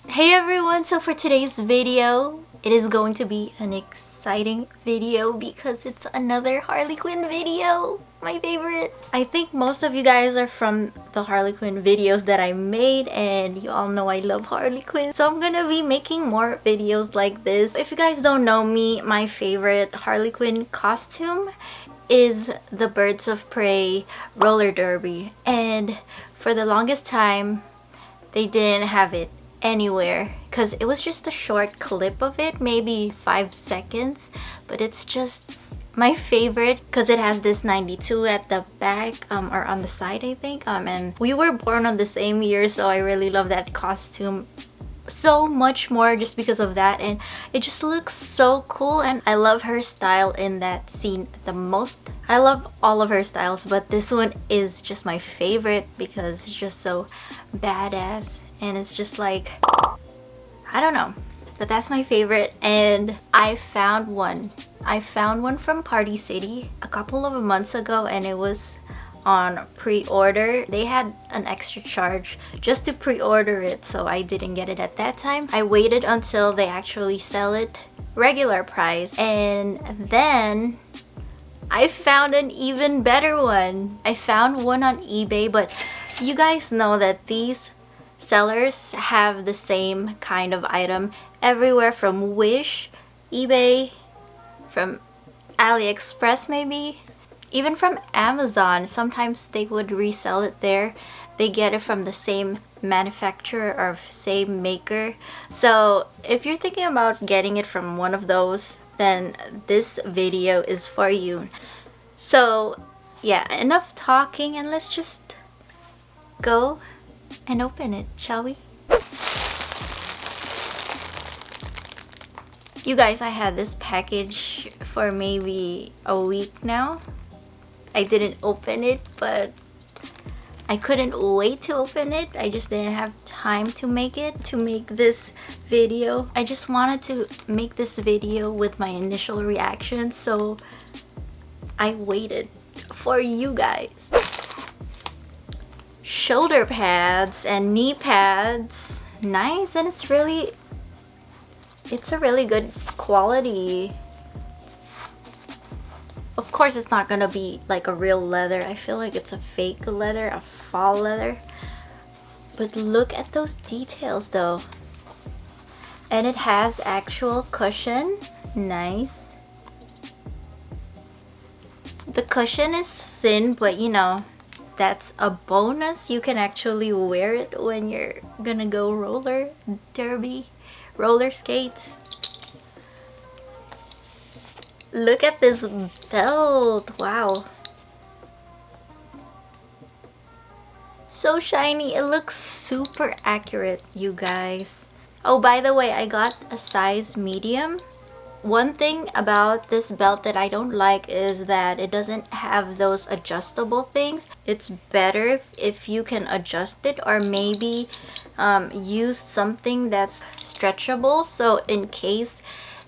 Hey everyone, so for today's video, it is going to be an exciting video because it's another Harley Quinn video, my favorite. I think most of you guys are from the Harley Quinn videos that I made, and you all know I love Harley Quinn. So I'm gonna be making more videos like this. If you guys don't know me, my favorite Harley Quinn costume is the Birds of Prey roller derby, and for the longest time they didn't have it anywhere because it was just a short clip of it, maybe 5 seconds, but it's just my favorite because it has this 92 at the back or on the side, I think, and we were born on the same year, so I really love that costume so much more just because of that, and it just looks so cool, and I love her style in that scene the most. I love all of her styles, but this one is just my favorite because it's just so badass, and it's just like, I don't know, but that's my favorite. And I found one from Party City a couple of months ago, and it was on pre-order. They had an extra charge just to pre-order it, so I didn't get it at that time. I waited until they actually sell it regular price, and then I found an even better one. I found one on eBay, but you guys know that these sellers have the same kind of item everywhere, from Wish, eBay, from AliExpress, maybe even from Amazon. Sometimes they would resell it there. They get it from the same manufacturer or same maker. So if you're thinking about getting it from one of those, then this video is for you. So yeah, enough talking, and let's just go and open it, shall we? You guys, I had this package for maybe a week now. I didn't open it, but I couldn't wait to open it. I just didn't have time to make this video. I just wanted to make this video with my initial reaction, so I waited for you guys. Shoulder pads and knee pads, nice, and it's a really good quality. Of course, it's not gonna be like a real leather. I feel like it's a fake leather, a fall leather. But look at those details though. And it has actual cushion, nice. The cushion is thin, but you know, that's a bonus. You can actually wear it when you're gonna go roller derby, roller skates. Look at this belt, wow. So shiny, it looks super accurate, you guys. Oh, by the way, I got a size medium. One thing about this belt that I don't like is that it doesn't have those adjustable things. It's better if you can adjust it, or maybe use something that's stretchable, so in case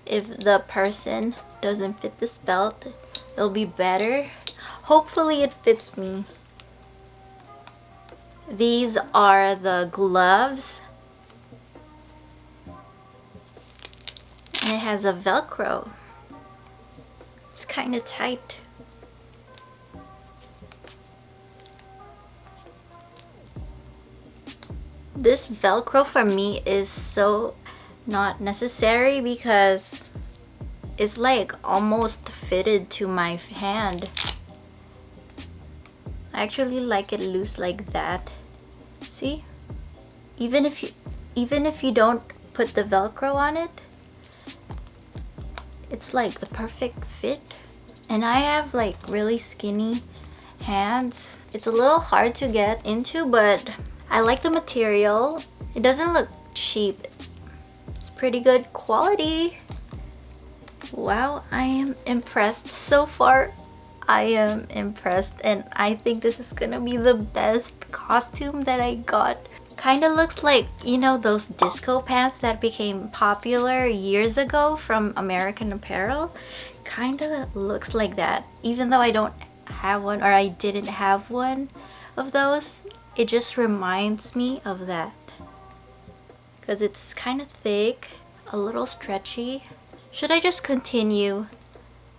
if the person doesn't fit this belt, it'll be better. Hopefully it fits me. These are the gloves, and it has a Velcro. It's kind of tight. This Velcro for me is so not necessary because it's like almost fitted to my hand. I actually like it loose like that. See? Even if you don't put the Velcro on it, it's like the perfect fit. And I have like really skinny hands. It's a little hard to get into, but I like the material. It doesn't look cheap. It's pretty good quality. Wow, I am impressed so far. I am impressed, and I think this is gonna be the best costume that I got. Kind of looks like, you know, those disco pants that became popular years ago from American Apparel. Kind of looks like that. Even though I don't have one, or I didn't have one of those, it just reminds me of that. because it's kind of thick, a little stretchy. Should I just continue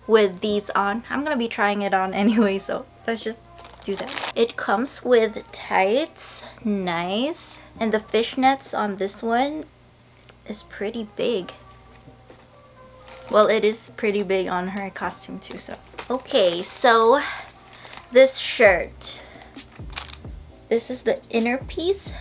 with these on? I'm gonna be trying it on anyway, so let's just do that. It comes with tights, nice, and the fishnets on this one is pretty big. Well, it is pretty big on her costume too, so. Okay, so this shirt, this is the inner piece,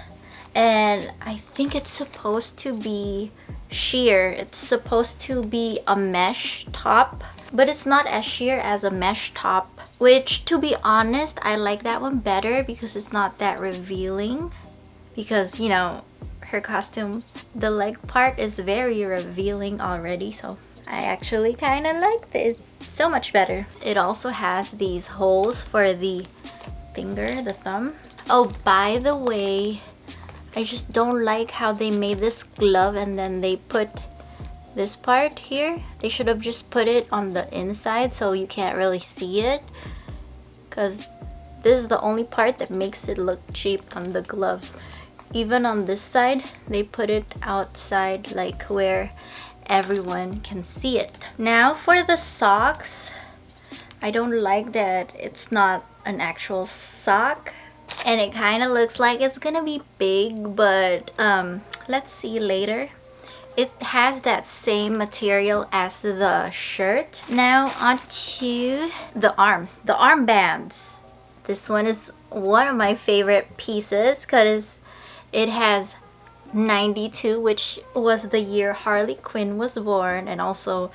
and I think it's supposed to be sheer. It's supposed to be a mesh top, but it's not as sheer as a mesh top, which, to be honest, I like that one better because it's not that revealing. Because, you know, her costume, the leg part is very revealing already, so I actually kind of like this. So much better. It also has these holes for the finger, the thumb. Oh, by the way, I just don't like how they made this glove and then they put this part here. They should have just put it on the inside so you can't really see it, because this is the only part that makes it look cheap on the gloves. Even on this side, they put it outside, like where everyone can see it. Now for the socks, I don't like that it's not an actual sock, and it kind of looks like it's gonna be big, but let's see later. It has that same material as the shirt. Now onto the arms, the armbands. This one is one of my favorite pieces because it has 92, which was the year Harley Quinn was born, and also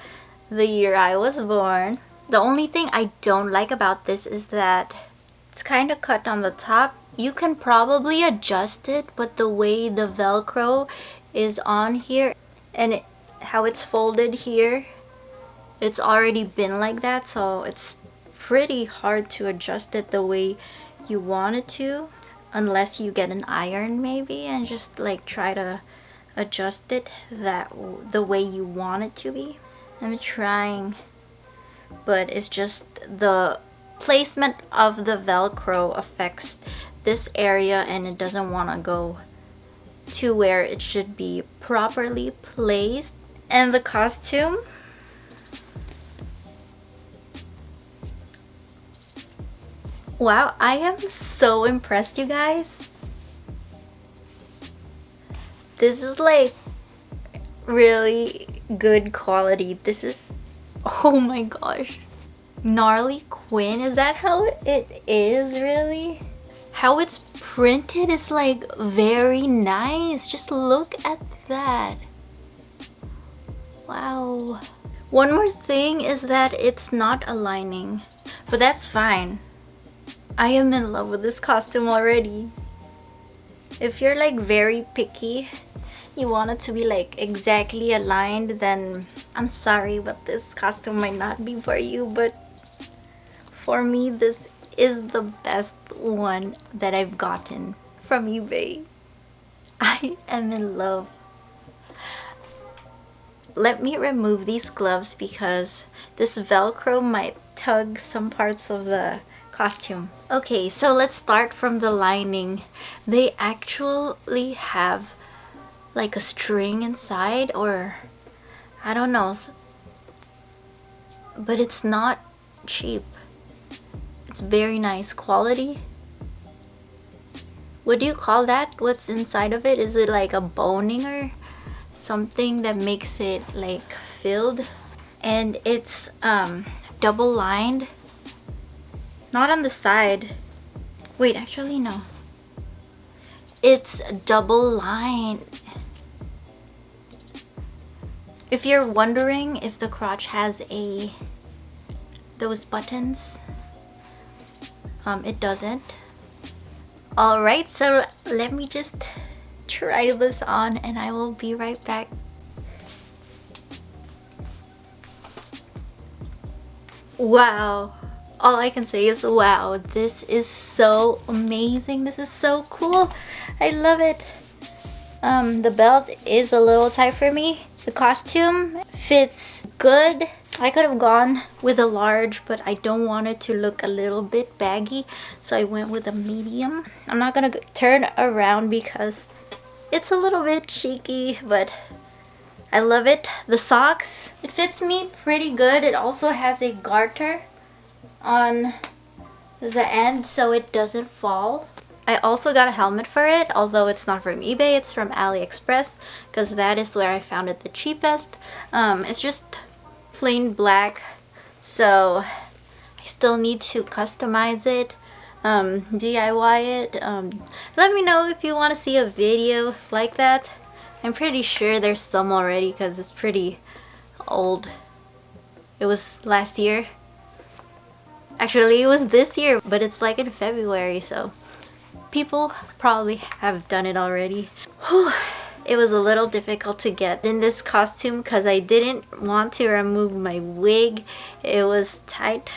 the year I was born. The only thing I don't like about this is that it's kind of cut on the top. You can probably adjust it, but the way the Velcro is on here and how it's folded here, it's already been like that, so it's pretty hard to adjust it the way you want it to, unless you get an iron maybe and just like try to adjust it the way you want it to be. I'm trying, but it's just the placement of the Velcro affects this area and it doesn't want to go to where it should be properly placed. And the costume, wow, I am so impressed, you guys. This is like really good quality. This is, oh my gosh, Harley Quinn. Is that how it is really? How it's printed is like very nice. Just look at that. Wow. One more thing is that it's not aligning, but that's fine. I am in love with this costume already. If you're like very picky, you want it to be like exactly aligned, then I'm sorry, but this costume might not be for you. But for me, this is the best one that I've gotten from eBay. I am in love. Let me remove these gloves because this Velcro might tug some parts of the costume. Okay, so let's start from the lining. They actually have like a string inside, or I don't know, but it's not cheap. It's very nice quality. What do you call that? What's inside of it? Is it like a boning or something that makes it like filled? And it's double lined. Not on the side. Wait, actually no. It's double lined. If you're wondering if the crotch has those buttons, it doesn't. Alright, so let me just try this on and I will be right back. Wow. All I can say is wow. This is so amazing. This is so cool. I love it. The belt is a little tight for me. The costume fits good. I could have gone with a large, but I don't want it to look a little bit baggy, so I went with a medium. I'm not gonna turn around because It's a little bit cheeky, but I love it. The socks, it fits me pretty good. It also has a garter on the end so it doesn't fall. I also got a helmet for it, although it's not from eBay, it's from AliExpress, because that is where I found it the cheapest. It's just plain black, so I still need to customize it, DIY it. Let me know if you want to see a video like that. I'm pretty sure there's some already because it's pretty old. It was last year. Actually, it was this year, but it's like in February, so people probably have done it already. Whew. It was a little difficult to get in this costume because I didn't want to remove my wig. It was tight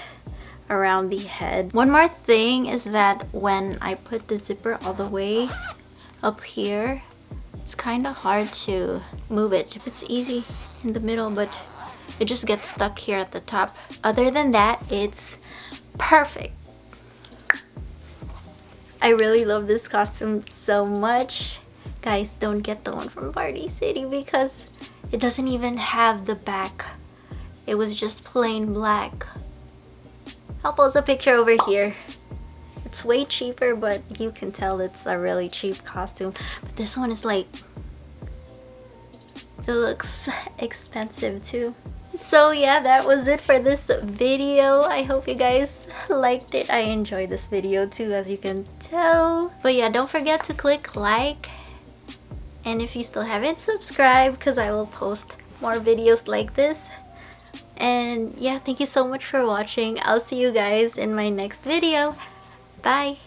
around the head. One more thing is that when I put the zipper all the way up here, it's kind of hard to move it. It's easy in the middle, but it just gets stuck here at the top. Other than that, it's perfect. I really love this costume so much. Guys, don't get the one from Party City because it doesn't even have the back. It was just plain black. I'll post a picture over here. It's way cheaper, but you can tell it's a really cheap costume. But this one is like, it looks expensive too. So yeah, that was it for this video. I hope you guys liked it. I enjoyed this video too, as you can tell. But yeah, don't forget to click like, and if you still haven't subscribed, because I will post more videos like this. And yeah, thank you so much for watching. I'll see you guys in my next video. Bye.